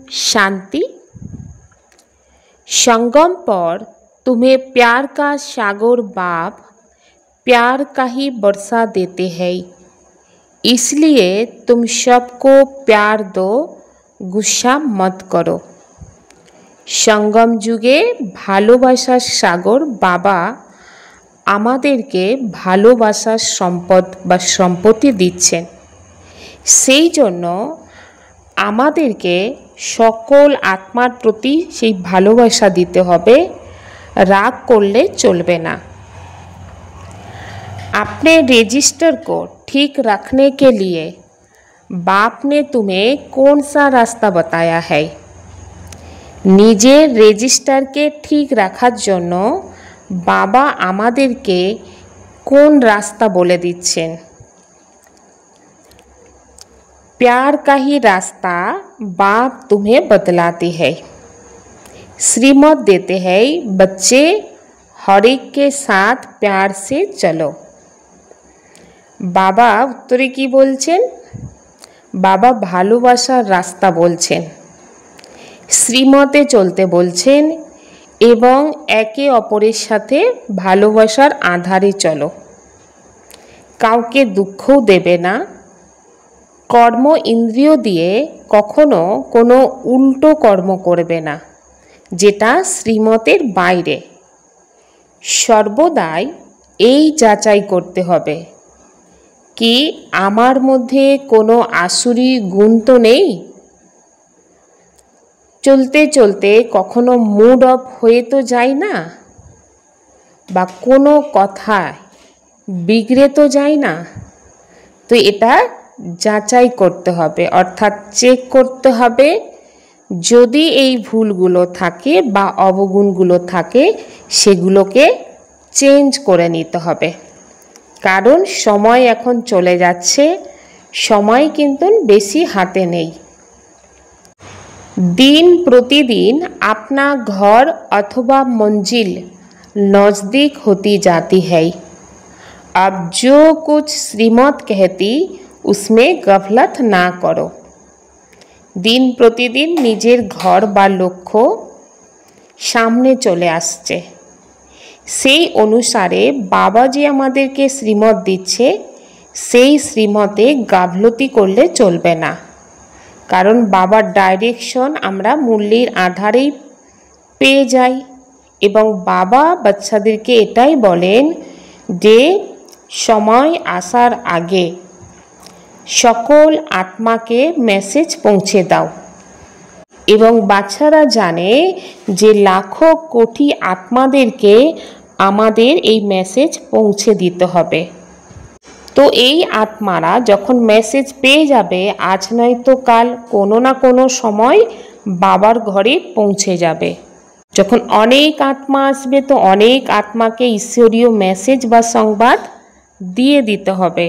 शांति। संगम पर तुम्हें प्यार का सागर बाप प्यार का ही बरसा देते हैं, इसलिए तुम सबको प्यार दो, गुस्सा मत करो। संगम जुगे भालोबासार सागर बाबा আমাদেরকে ভালোবাসার সম্পদ বা সম্পত্তি দিচ্ছেন। সেই জন্য আমাদেরকে সকল আত্মার প্রতি সেই ভালোবাসা দিতে হবে, রাগ করলে চলবে না। अपने रजिस्टर को ठीक रखने के लिए बाप ने तुम्हें कौन सा रास्ता बताया है। নিজের রেজিস্টারকে ঠিক রাখার জন্য বাবা আমাদেরকে কোন রাস্তা বলে দিচ্ছেন। प्यार का ही रास्ता बाप तुम्हें बतलाते हैं, श्रीमत देते हैं, बच्चे हर एक के साथ प्यार से चलो। बाबा उत्तरे की बोलছেন, बाबा ভালোবাসার রাস্তা বলছেন, শ্রীমতে চলতে বলছেন এবং একে অপরের সাথে ভালোবাসার আধারে চলো। কাউকে দুঃখও দেবে না, কর্ম ইন্দ্রিয় দিয়ে কখনো কোনো উল্টো কর্ম করবে না যেটা শ্রীমতের বাইরে। সর্বদাই এই যাচাই করতে হবে কি আমার মধ্যে কোনো আসুরি গুণ তো নেই। চলতে চলতে কখনো মুড অফ হয়ে তো যায় না, বা কোনো কথায় বিগড়ে তো যায় না। তো এটা যাচাই করতে হবে, অর্থাৎ চেক করতে হবে। যদি এই ভুলগুলো থাকে বা অবগুণগুলো থাকে সেগুলোকে চেঞ্জ করে নিতে হবে, কারণ সময় এখন চলে যাচ্ছে, সময় কিন্তু বেশি হাতে নেই। दिन प्रतिदिन अपना घर अथवा मंजिल नज़दीक होती जाती है। अब जो कुछ श्रीमत कहती उसमें गफलत ना करो। दिन प्रतिदिन निजेर घर बा लक्ष्य सामने चले आसছে, সেই অনুসারে বাবা যে আমাদেরকে শ্রীমত দিচ্ছে সেই শ্রীমতে গাফলতি করলে চলবে না, কারণ বাবার ডাইরেকশন আমরা মূল্যের আধারেই পেয়ে যাই। এবং বাবা বাচ্চাদেরকে এটাই বলেন যে সময় আসার আগে সকল আত্মাকে মেসেজ পৌঁছে দাও। এবং বাচ্চারা জানে যে লাখো কোটি আত্মাদেরকে আমাদের এই মেসেজ পৌঁছে দিতে হবে। তো এই আত্মারা যখন মেসেজ পেয়ে যাবে আজ নয়তো কাল কোনো না কোনো সময় বাবার ঘরে পৌঁছে যাবে। যখন অনেক আত্মা আসবে তো অনেক আত্মাকে ঈশ্বরীয় মেসেজ বা সংবাদ দিয়ে দিতে হবে।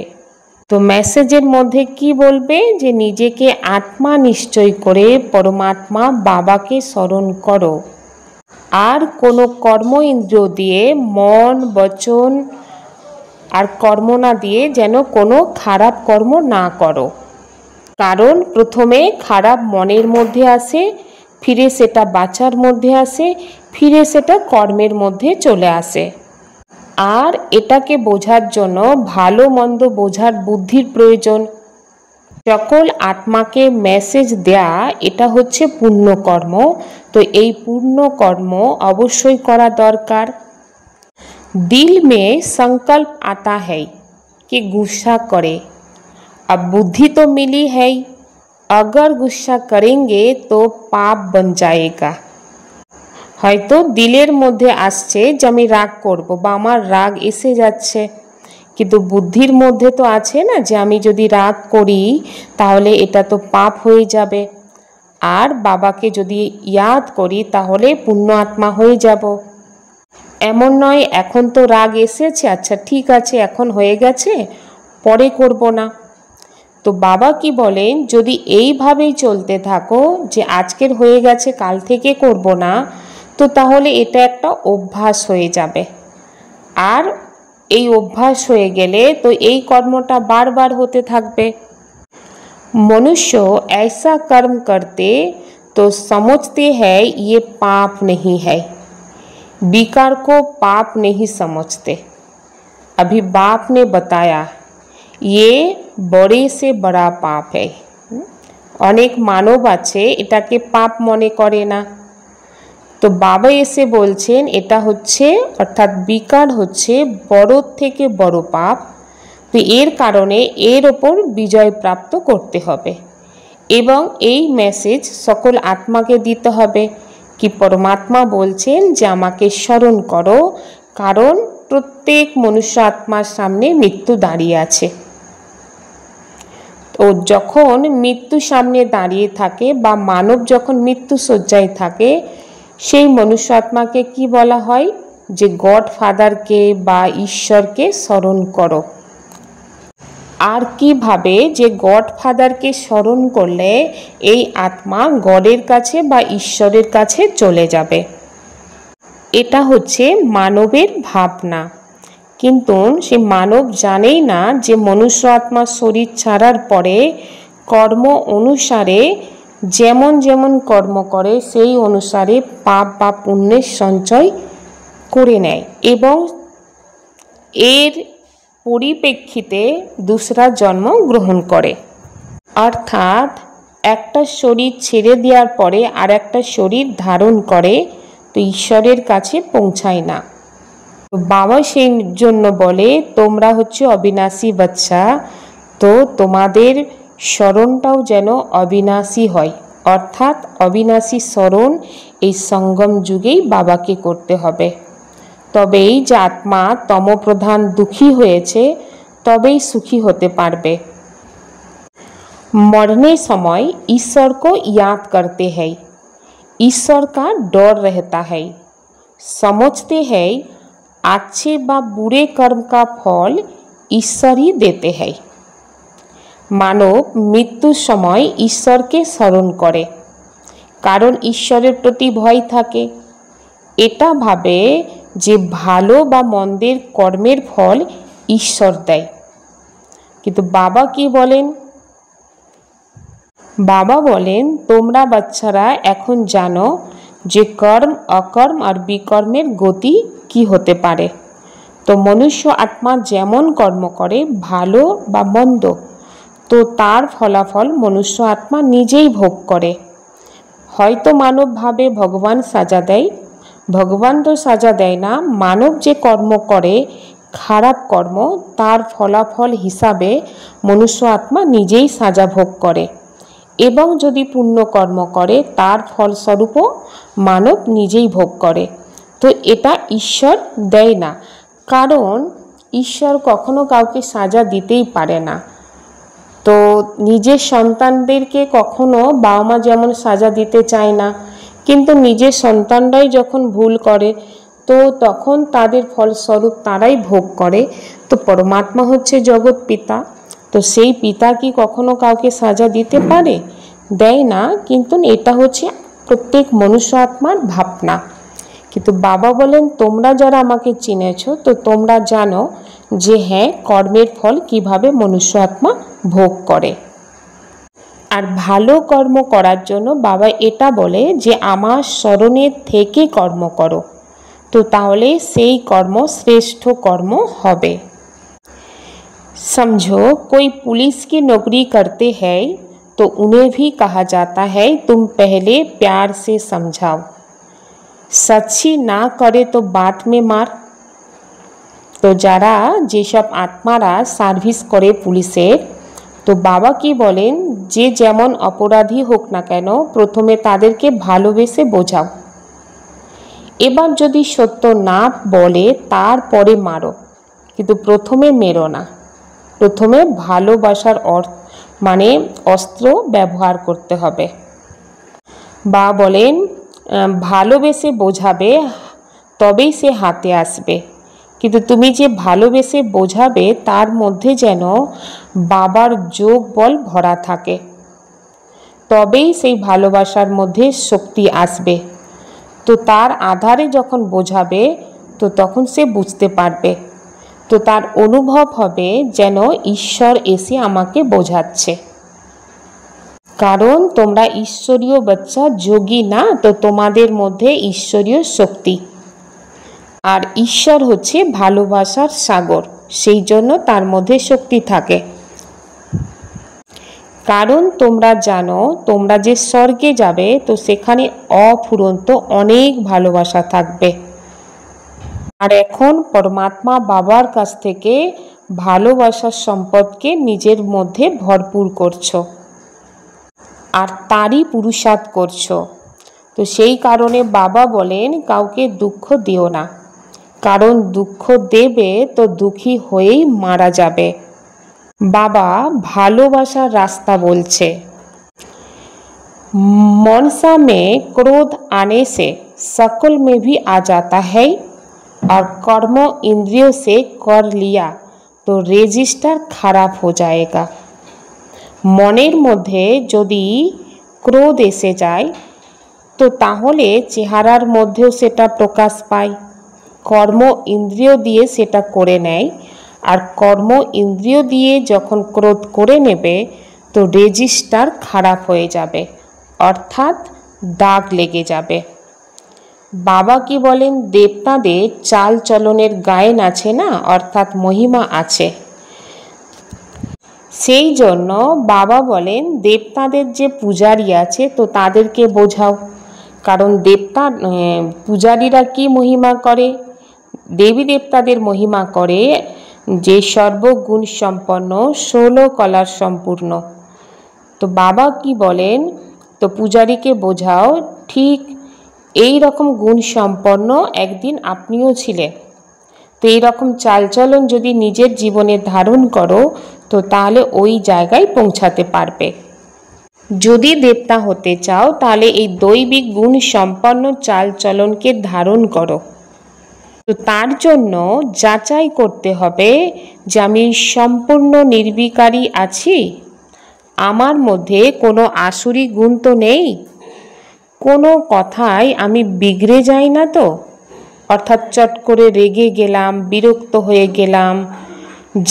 তো মেসেজের মধ্যে কি বলবে যে নিজেকে আত্মা নিশ্চয় করে পরমাত্মা বাবাকে স্মরণ করো, আর কোনো কর্ম ইন্দ্রিয় দিয়ে মন বচন আর কর্ম না দিয়ে যেন কোনো খারাপ কর্ম না করো, কারণ প্রথমে খারাপ মনের মধ্যে আসে, ফিরে সেটা বাঁচার মধ্যে আসে, ফিরে সেটা কর্মের মধ্যে চলে আসে। আর এটাকে বোঝার জন্য ভালো মন্দ বোঝার বুদ্ধির প্রয়োজন। সকল আত্মাকে মেসেজ দেয়া এটা হচ্ছে পুণ্য কর্ম। তো এই পুণ্য কর্ম অবশ্যই করা দরকার। दिल में संकल्प आता है कि गुस्सा करे, अब बुद्धि तो मिली है, अगर गुस्सा करेंगे तो पाप बन जाएगा। হয়তো দিলের মধ্যে আসছে যে আমি রাগ করব বা আমার রাগ এসে যাচ্ছে, কিন্তু বুদ্ধির মধ্যে তো আছে না যে আমি যদি রাগ করি তাহলে এটা তো পাপ হয়ে যাবে, আর বাবাকে যদি ইয়াদ করি তাহলে পুণ্য আত্মা হয়ে যাব। এমন নয় এখন তো রাগ এসেছে, আচ্ছা ঠিক আছে এখন হয়ে গেছে পরে করব না। তো বাবা কি বলেন, যদি এইভাবেই চলতে থাকো যে আজকের হয়ে গেছে কাল থেকে করব না, তো তাহলে এটা একটা অভ্যাস হয়ে যাবে। আর এই অভ্যাস হয়ে গেলে তো এই কর্মটা বারবার হতে থাকবে। मनुष्य ऐसा कर्म करते तो तो समझते हैं ये पाप नहीं है, विकार को पाप नहीं समझते। अभी बाप ने बताया ये बड़े से बड़ा पाप है। अनेक मानव आछे एटाके पाप मने करे ना, तो बाबा एसे बोलছেন এটা হচ্ছে অর্থাৎ বিকার হচ্ছে বড় থেকে বড় পাপ। তো এর কারণে এর ওপর বিজয় প্রাপ্ত করতে হবে এবং এই মেসেজ সকল আত্মাকে দিতে হবে कि परमात्मा बोलছেন যে আমাকে স্মরণ করো, কারণ প্রত্যেক মনুষ্য আত্মার সামনে মৃত্যু দাঁড়িয়ে আছে। তো যখন মৃত্যু সামনে দাঁড়িয়ে থাকে বা মানব যখন মৃত্যু শয্যায় থাকে, সেই মনুষ্য আত্মাকে কি বলা হয় যে গড ফাদারকে বা ঈশ্বরকে স্মরণ করো। আর কিভাবে যে গড ফাদারকে স্মরণ করলে এই আত্মা গডের কাছে বা ঈশ্বরের কাছে চলে যাবে, এটা হচ্ছে মানবের ভাবনা। কিন্তু সে মানব জানেই না যে মনুষ্য আত্মা শরীর ছাড়ার পরে কর্ম অনুসারে যেমন যেমন কর্ম করে সেই অনুসারে পাপ বা পুণ্যের সঞ্চয় করে নেয় এবং এর পরিপ্রেক্ষিতে दूसरा জন্ম গ্রহণ করে। অর্থাৎ একটা শরীর ছেড়ে দেওয়ার পরে আর একটা শরীর ধারণ করে, তো ঈশ্বরের কাছে পৌঁছায় না। বাবা সেই জন্য বলে তোমরা হচ্ছে অবিনাশী বাচ্চা, তো তোমাদের স্মরণটাও যেন অবিনাশী হয়। অর্থাৎ অবিনাশী স্মরণ এই সঙ্গম যুগেই বাবাকে করতে হবে, তবেই যে আত্মা তমপ্রধান দুঃখী হয়েছে তবেই সুখী হতে পারবে। मरने समय ईश्वर को याद करते हैं, ईश्वर का डर रहता है, समझते हैं अच्छे व बुरे कर्म का फल ईश्वर ही देते हैं। मानव मृत्युर समय ईश्वर के स्मरण करे, कारण ईश्वरेर प्रति भय थाके। एटा भावे যে ভালো বা মন্দের কর্মের ফল ঈশ্বর দেয়। কিন্তু বাবা কি বলেন? বাবা বলেন তোমরা বাচ্চারা এখন জানো যে কর্ম অকর্ম আর বিকর্মের গতি কি হতে পারে। তো মনুষ্য আত্মা যেমন কর্ম করে ভালো বা মন্দ, তো তার ফলাফল মনুষ্য আত্মা নিজেই ভোগ করে। হয়তো মানব ভাবে ভগবান সাজা দেয়, ভগবান তো সাজা দেয় না, মানব যে কর্ম করে খারাপ কর্ম তার ফলাফল হিসাবে মনুষ্য আত্মা নিজেই সাজা ভোগ করে এবং যদি পুণ্য কর্ম করে তার ফলস্বরূপও মানব নিজেই ভোগ করে। তো এটা ঈশ্বর দেয় না, কারণ ঈশ্বর কখনো কাউকে সাজা দিতেই পারে না। তো নিজের সন্তানদেরকে কখনো বাবা মা যেমন সাজা দিতে চায় না, কিন্তু নিজের সন্তানরাই যখন ভুল করে তো তখন তাদের ফলস্বরূপ তারাই ভোগ করে। তো পরমাত্মা হচ্ছে জগৎ পিতা, তো সেই পিতা কি কখনো কাউকে সাজা দিতে পারে? দেয় না। কিন্তু এটা হচ্ছে প্রত্যেক মনুষ্য আত্মার ভাবনা। কিন্তু বাবা বলেন তোমরা যারা আমাকে চিনেছ তো তোমরা জানো যে হ্যাঁ কর্মের ফল কিভাবে মনুষ্য আত্মা ভোগ করে। আর ভালো কর্ম করার জন্য বাবা এটা বলে যে আমার স্মরণে থেকে কর্ম করো, তো তাহলে সেই কর্ম শ্রেষ্ঠ কর্ম হবে। समझो कोई पुलिस की नौकरी करते हैं तो उन्हें भी कहा जाता है तुम पहले प्यार से समझाओ, सच्ची ना करे तो बाद में मार। तो যারা যেসব আত্মারা সার্ভিস করে পুলিশের, তো বাবা কি বলেন যে যেমন অপরাধী হোক না কেন প্রথমে তাদেরকে ভালোবেসে বোঝাও, এবার যদি সত্য না বলে তারপরে মারো, কিন্তু প্রথমে মেরো না। প্রথমে ভালোবাসার মানে অস্ত্র ব্যবহার করতে হবে। বা বলেন ভালোবেসে বোঝাবে তবেই সে হাতে আসবে, কিন্তু তুমি যে ভালোবেসে বোঝাবে তার মধ্যে যেন বাবার যোগ বল ভরা থাকে, তবেই সেই ভালোবাসার মধ্যে শক্তি আসবে। তো তার আধারে যখন বোঝাবে তো তখন সে বুঝতে পারবে, তো তার অনুভব হবে যেন ঈশ্বর এসে আমাকে বোঝাচ্ছে। কারণ তোমরা ঈশ্বরীয় বাচ্চা, যোগী না, তো তোমাদের মধ্যে ঈশ্বরীয় শক্তি, আর ঈশ্বর হচ্ছে ভালোবাসার সাগর, সেই জন্য তার মধ্যে শক্তি থাকে। কারণ তোমরা জানো তোমরা যে স্বর্গে যাবে, তো সেখানে অফুরন্ত অনেক ভালোবাসা থাকবে। আর এখন পরমাত্মা বাবার কাছ থেকে ভালোবাসার সম্পদকে নিজের মধ্যে ভরপুর করছো আর তারই পুরুষার্থ করছো। তো সেই কারণে বাবা বলেন কাউকে দুঃখ দিও না, কারণ দুঃখ দেবে তো দুঃখী হয়েই মারা যাবে। বাবা ভালোবাসার রাস্তা বলছে। मनसा में क्रोध आने से सकल में भी आ जाता है, और कर्म इंद्रियों से कर लिया तो रेजिस्टार खराब हो जाएगा। মনের মধ্যে যদি ক্রোধ এসে যায় তো তাহলে চেহারার মধ্যেও সেটা প্রকাশ পায়। কর্ম ইন্দ্রিয় দিয়ে সেটা করে নেয়, আর কর্ম ইন্দ্রিয় দিয়ে যখন ক্রোধ করে নেবে তো রেজিস্টার খারাপ হয়ে যাবে, অর্থাৎ দাগ লেগে যাবে। বাবা কি বলেন, দেবতাদের চাল চলনের গায়েন আছে না, অর্থাৎ মহিমা আছে। সেই জন্য বাবা বলেন দেবতাদের যে পূজারী আছে তো তাদেরকে বোঝাও। কারণ দেবতা পূজারীরা কি মহিমা করে, দেবী দেবতাদের মহিমা করে যে সর্বগুণ সম্পন্ন, 16 কলার সম্পূর্ণ। তো বাবা কি বলেন, তো পূজারীকে বোঝাও ঠিক এই রকম গুণ সম্পন্ন একদিন আপনিও ছিলেন। তো এই রকম চালচলন যদি নিজের জীবনে ধারণ করো তো তাহলে ওই জায়গায় পৌঁছাতে পারবে। যদি দেবতা হতে চাও তাহলে এই দৈবিক গুণ সম্পন্ন চালচলনকে ধারণ করো। তো তার জন্য যাচাই করতে হবে যে আমি সম্পূর্ণ নির্বিকারী আছি, আমার মধ্যে কোনো আসুরি গুণ তো নেই, কোনো কথায় আমি বিগড়ে যাই না তো, অর্থাৎ চট করে রেগে গেলাম, বিরক্ত হয়ে গেলাম,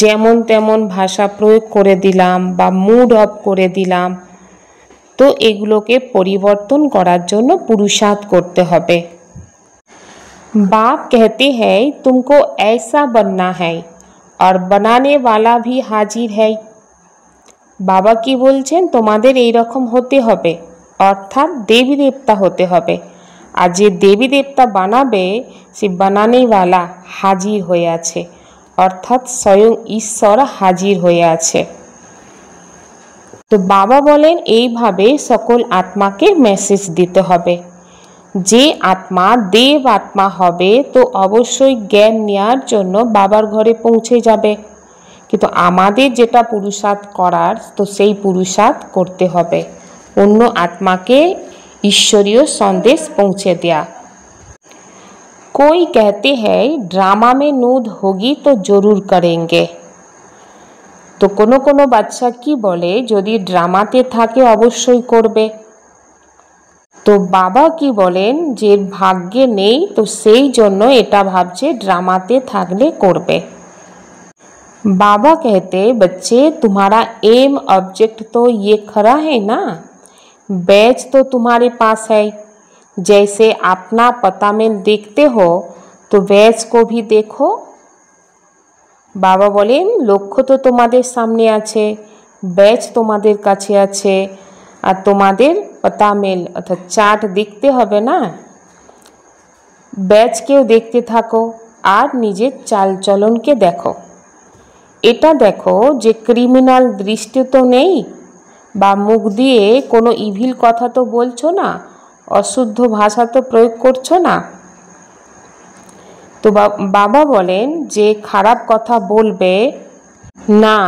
যেমন তেমন ভাষা প্রয়োগ করে দিলাম বা মুড অফ করে দিলাম। তো এগুলোকে পরিবর্তন করার জন্য পুরুষার্থ করতে হবে। बाप कहते हैं तुमको ऐसा बनना है और बनाने वाला भी हाजिर है। বাবা কি বলছেন, তোমাদের এই রকম হতে হবে, অর্থাৎ দেবী দেবতা হতে হবে। আর যে দেবী দেবতা বানাবে সে বানানেওয়ালা হাজির হয়ে আছে, অর্থাৎ স্বয়ং ঈশ্বর হাজির হয়ে আছে। তো বাবা বলেন এইভাবে সকল আত্মাকে মেসেজ দিতে হবে। যে আত্মা দেব আত্মা হবে তো অবশ্যই জ্ঞান নেওয়ার জন্য বাবার ঘরে পৌঁছে যাবে, কিন্তু আমাদের যেটা পুরুষার্থ করার তো সেই পুরুষার্থ করতে হবে, অন্য আত্মাকে ঈশ্বরীয় সন্দেশ পৌঁছে দেয়া। कोई कहते हैं ड्रामा में नूद होगी तो जरूर करेंगे। তো কোনো বাচ্চা কি বলে, যদি ড্রামাতে থাকে অবশ্যই করবে। তো বাবা কি বলেন, যে ভাগ্যে নেই তো সেই জন্য এটা ভাবছে ড্রামাতে থাকলে করবে। बाबा कहते बच्चे तुम्हारा एम ऑब्जेक्ट तो ये खरा है ना, बैच तो तुम्हारे पास है, जैसे अपना पता में देखते हो तो बैच को भी देखो। বাবা বলেন লক্ষ্য তো তোমাদের সামনে আছে, ব্যাচ তোমাদের কাছে আছে, আর তোমাদের পাতামেল অর্থাৎ চার্ট দেখতে হবে না, ব্যাচকেও দেখতে থাকো আর নিজের চালচলনকে দেখো। এটা দেখো যে ক্রিমিনাল দৃষ্টি তো নেই, বা মুখ দিয়ে কোনো ইভিল কথা তো বলছো না, অশুদ্ধ ভাষা তো প্রয়োগ করছো না। তো বাবা বলেন যে খারাপ কথা বলবে না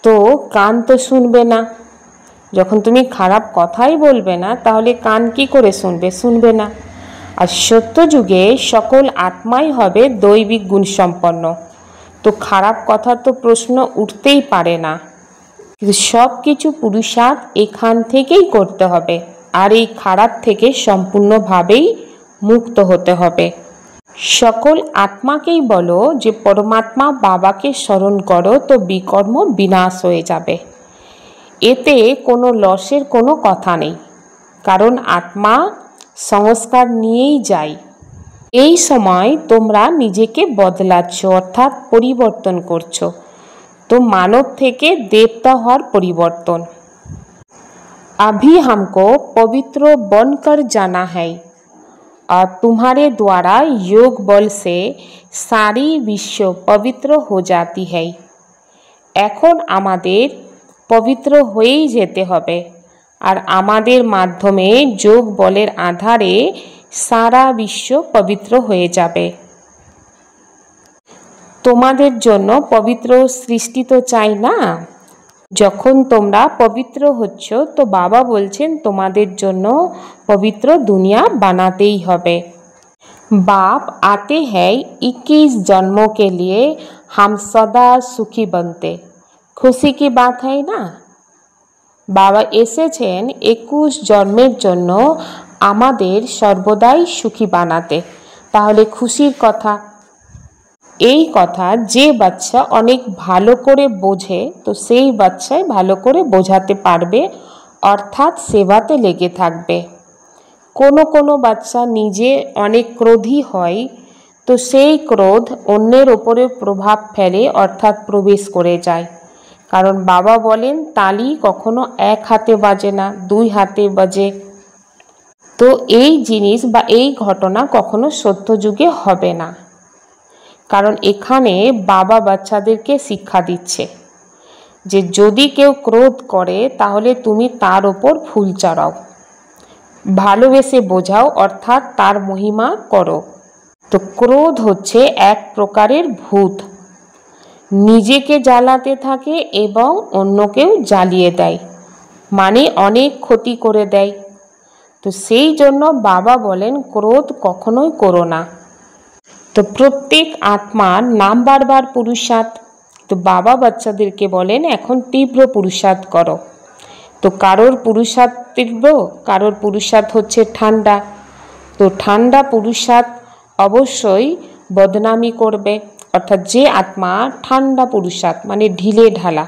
তো কান তো শুনবে না। যখন তুমি খারাপ কথাই বলবে না তাহলে কান কি করে শুনবে না। আর সত্য যুগে সকল আত্মাই হবে দৈবিক গুণ সম্পন্ন, তো খারাপ কথা তো প্রশ্ন উঠতেই পারে না। কিন্তু সব কিছু পুরুষার্থ এখান থেকেই করতে হবে, আর এই খারাপ থেকে সম্পূর্ণভাবেই মুক্ত হতে হবে। সকল আত্মাকেই বলো যে পরমাত্মা বাবাকে স্মরণ করো তো বিকর্ম বিনাশ হয়ে যাবে। এতে কোনো লসের কোনো কথা নেই, কারণ আত্মা সংস্কার নিয়েই যায়। এই সময় তোমরা নিজেকে বদলাচ্ছ, অর্থাৎ পরিবর্তন করছো। তো মানব থেকে देवता हर परिवर्तन। अभी हमको पवित्र बनकर जाना है और तुम्हारे द्वारा योग बल से सारी विश्व पवित्र हो जाती है। এখন আমাদের পবিত্র হয়েই যেতে হবে, আর আমাদের মাধ্যমে যোগ বলের আধারে সারা বিশ্ব পবিত্র হয়ে যাবে। তোমাদের জন্য পবিত্র সৃষ্টি তো চাই না? যখন তোমরা পবিত্র হচ্ছ তো বাবা বলছেন তোমাদের জন্য পবিত্র দুনিয়া বানাতেই হবে। बाप आते हैं 21 जन्मों के लिए हम सदा सुखी बनते। खुशी की बात है ना? বাবা এসেছেন 21 জন্মের জন্য আমাদের সর্বদাই সুখী বানাতে। তাহলে খুশির কথা। এই কথা যে বাচ্চা অনেক ভালো করে বোঝে তো সেই বাচ্চাই ভালো করে বোঝাতে পারবে, অর্থাৎ সেবাতে লেগে থাকবে। কোনো কোনো বাচ্চা নিজে অনেক ক্রোধী হয়, তো সেই ক্রোধ অন্যের ওপরে প্রভাব ফেলে, অর্থাৎ প্রবেশ করে যায়। কারণ বাবা বলেন তালি কখনো এক হাতে বাজে না, দুই হাতে বাজে। তো এই জিনিস বা এই ঘটনা কখনো সত্যযুগে হবে না, কারণ এখানে বাবা বাচ্চাদেরকে শিক্ষা দিচ্ছে যে যদি কেউ ক্রোধ করে তাহলে তুমি তার ওপর ফুল চড়াও, ভালোবেসে বোঝাও, অর্থাৎ তার মহিমা করো। তো ক্রোধ হচ্ছে এক প্রকারের ভূত, নিজেকে জ্বালাতে থাকে এবং অন্যকেও জ্বালিয়ে দেয়, মানে অনেক ক্ষতি করে দেয়। তো সেই জন্য বাবা বলেন ক্রোধ কখনোই করো না। তো প্রত্যেক আত্মার নাম বারবার পুরুষার্থ। তো বাবা বাচ্চাদেরকে বলেন এখন তীব্র পুরুষার্থ করো। তো কারোর পুরুষার্থ তীব্র, কারোর পুরুষার্থ হচ্ছে ঠান্ডা। তো ঠান্ডা পুরুষার্থ অবশ্যই বদনামি করবে, অর্থাৎ যে আত্মা ঠান্ডা পুরুষার্থ মানে ঢিলে ঢালা,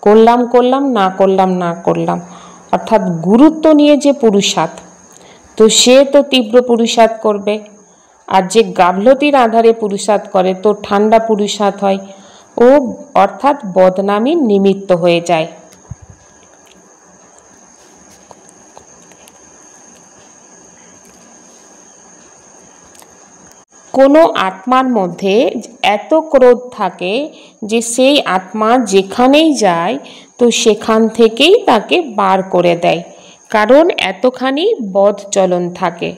করলাম করলাম না করলাম না করলাম, অর্থাৎ গুরুত্ব নিয়ে যে পুরুষার্থ, তো সে তো তীব্র পুরুষার্থ করবে। আর যে গাফলতির আধারে পুরুষার্থ করে তো ঠান্ডা পুরুষার্থ হয়, ও অর্থাৎ বদনামির নিমিত্ত হয়ে যায়। কোনো আত্মার মধ্যে এত ক্রোধ থাকে যে সেই আত্মা যেখানেই যায় তো সেখান থেকেই তাকে বার করে দেয়, কারণ এতখানি বদ চলন থাকে।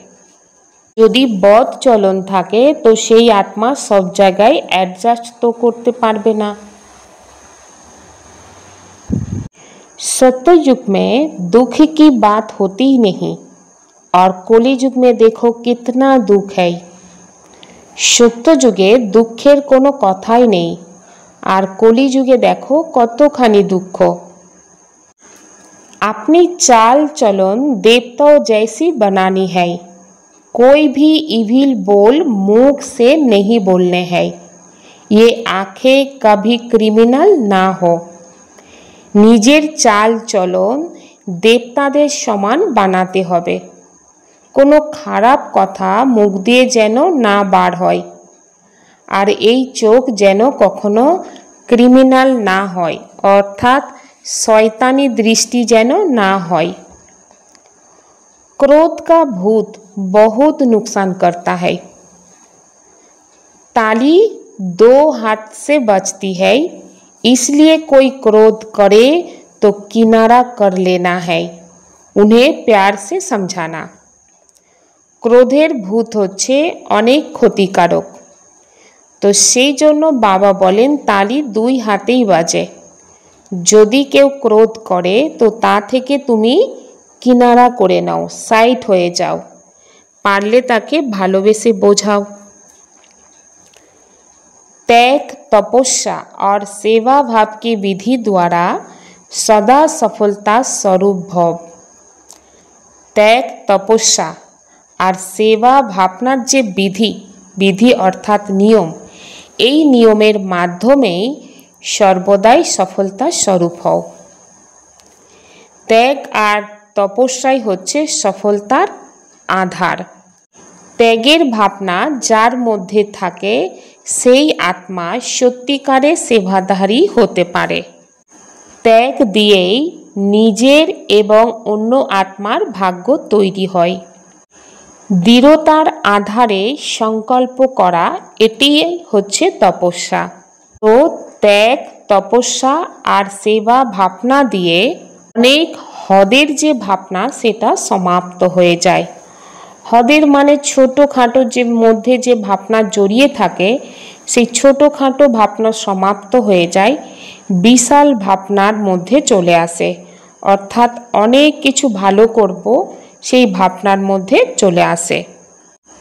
যদি বদ চলন থাকে তো সেই আত্মা সব জায়গায় অ্যাডজাস্ট তো করতে পারবে না। सत्युग में दुख की बात होती ही नहीं, और कलियुग में देखो कितना दुख है। সত্য যুগে দুঃখের কোনো কথাই নেই, আর কলিযুগে দেখো কতখানি দুঃখ। अपनी चाल चलन देवताओं जैसी बनानी है, कोई भी इविल बोल मुख से नहीं बोलने हैं, ये आंखें कभी क्रिमिनल ना हो। নিজের চাল চলন দেবতাদের সমান বানাতে হবে, কোনো খারাপ কথা মুখ দিয়ে যেন না বার হয়, আর এই চোখ যেন কখনো ক্রিমিনাল না হয়, অর্থাৎ শয়তানি দৃষ্টি যেন না হয়। क्रोध का भूत बहुत नुकसान करता है। ताली दो हाथ से बजती है, इसलिए कोई क्रोध करे तो किनारा कर लेना है, उन्हें प्यार से समझाना। ক্রোধের ভূত হচ্ছে অনেক ক্ষতিকারক, তো সেই জন্য বাবা বলেন তালি দুই হাতেই বাজে। যদি কেউ ক্রোধ করে তো তা থেকে তুমি কিনারা করে নাও, সাইড হয়ে যাও, পারলে তাকে ভালোবেসে বোঝাও। त्याग तपस्या और सेवा भाव की विधि द्वारा सदा सफलता स्वरूप भव। त्याग तपस्या और सेवा भावनार जे विधि, विधि अर्थात नियम, এই নিয়মের মাধ্যমেই সর্বদাই সফলতা স্বরূপ হও। ত্যাগ আর তপস্যাই হচ্ছে সফলতার আধার। ত্যাগের ভাবনা যার মধ্যে থাকে সেই আত্মা সত্যিকারের সেবাধারী হতে পারে। ত্যাগ দিয়েই নিজের এবং অন্য আত্মার ভাগ্য তৈরি হয়। দৃঢ়তার আধারে সংকল্প করা, এটিই হচ্ছে তপস্যা। তো ত্যাগ, তপস্যা আর সেবা ভাবনা দিয়ে অনেক হদের যে ভাবনা সেটা সমাপ্ত হয়ে যায়। হদের মানে ছোটোখাটো যে মধ্যে যে ভাবনা জড়িয়ে থাকে সেই ছোটোখাটো ভাবনা সমাপ্ত হয়ে যায়, বিশাল ভাবনার মধ্যে চলে আসে। অর্থাৎ অনেক কিছু ভালো করব সেই ভাবনার মধ্যে চলে আসে।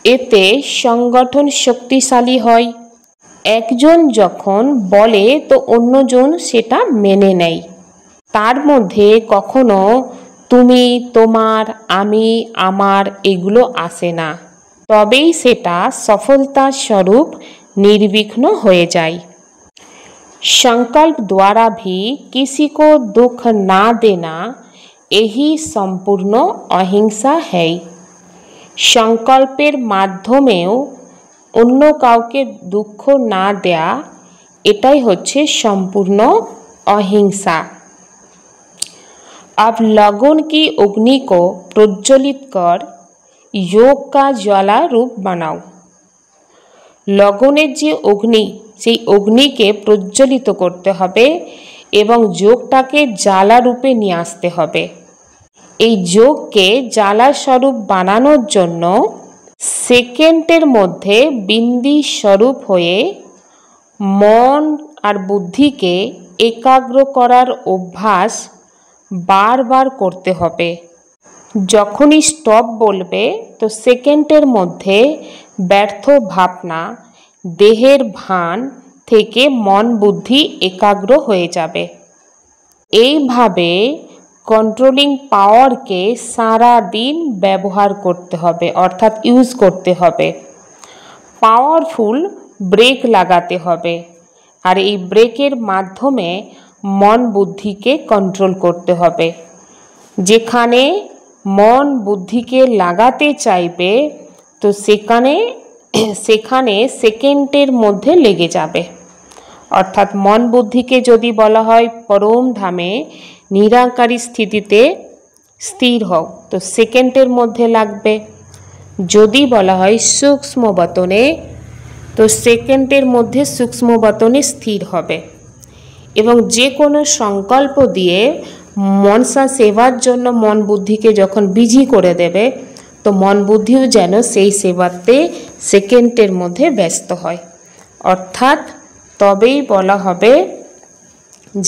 এতে সংগঠন শক্তিশালী হয়। একজন যখন বলে তো অন্যজন সেটা মেনে নেয়। তার মধ্যে কখনো তুমি, তোমার, আমি, আমার এগুলো আসে না। তবেই সেটা সফলতার স্বরূপ निर्विघ्न हो जाए। संकल्प द्वारा भी किसी को दुख ना देना, यही सम्पूर्ण अहिंसा है। संकल्पेर माध्यमेও অন্য কাউকে দুঃখ না দেয়া, এটাই হচ্ছে সম্পূর্ণ अहिंसा। अब लगन की अग्नि को प्रज्वलित कर योग का ज्वाला रूप बनाओ। लगনের যে অগ্নি, সেই অগ্নিকে প্রজ্বলিত করতে হবে এবং যোগটাকে জ্বালা রূপে নিয়ে আসতে হবে। এই যোগকে জ্বালা স্বরূপ বানানোর জন্য সেকেন্ডের মধ্যে বিন্দু স্বরূপ হয়ে মন আর বুদ্ধিকে একাগ্র করার অভ্যাস বারবার করতে হবে। যখনই স্টপ বলবে তো সেকেন্ডের মধ্যে ব্যর্থ ভাবনা, দেহের ভান থেকে মন বুদ্ধি একাগ্র হয়ে যাবে। এইভাবে কন্ট্রোলিং পাওয়ারকে সারা দিন ব্যবহার করতে হবে, অর্থাৎ ইউজ করতে হবে। পাওয়ারফুল ব্রেক লাগাতে হবে, আর এই ব্রেকের মাধ্যমে মন বুদ্ধিকে কন্ট্রোল করতে হবে। যেখানে মন বুদ্ধিকে লাগাতে চাইবে তো সেখানে সেকেন্ডের মধ্যে লেগে যাবে। অর্থাৎ মন বুদ্ধিকে যদি বলা হয় পরম ধামে নিরাকারী স্থিতিতে স্থির হও তো সেকেন্ডের মধ্যে লাগবে। যদি বলা হয় সূক্ষ্ম বতনে তো সেকেন্ডের মধ্যে সূক্ষ্ম বতনে স্থির হবে। এবং যে কোনো সংকল্প দিয়ে মনসা সেবার জন্য মন বুদ্ধিকে যখন বিজি করে দেবে তো মন বুদ্ধিও যেন সেই সেবাতে সেকেন্ডের মধ্যে ব্যস্ত হয়। অর্থাৎ তবেই বলা হবে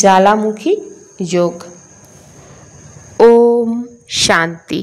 জ্বালামুখী যোগ। ওম শান্তি।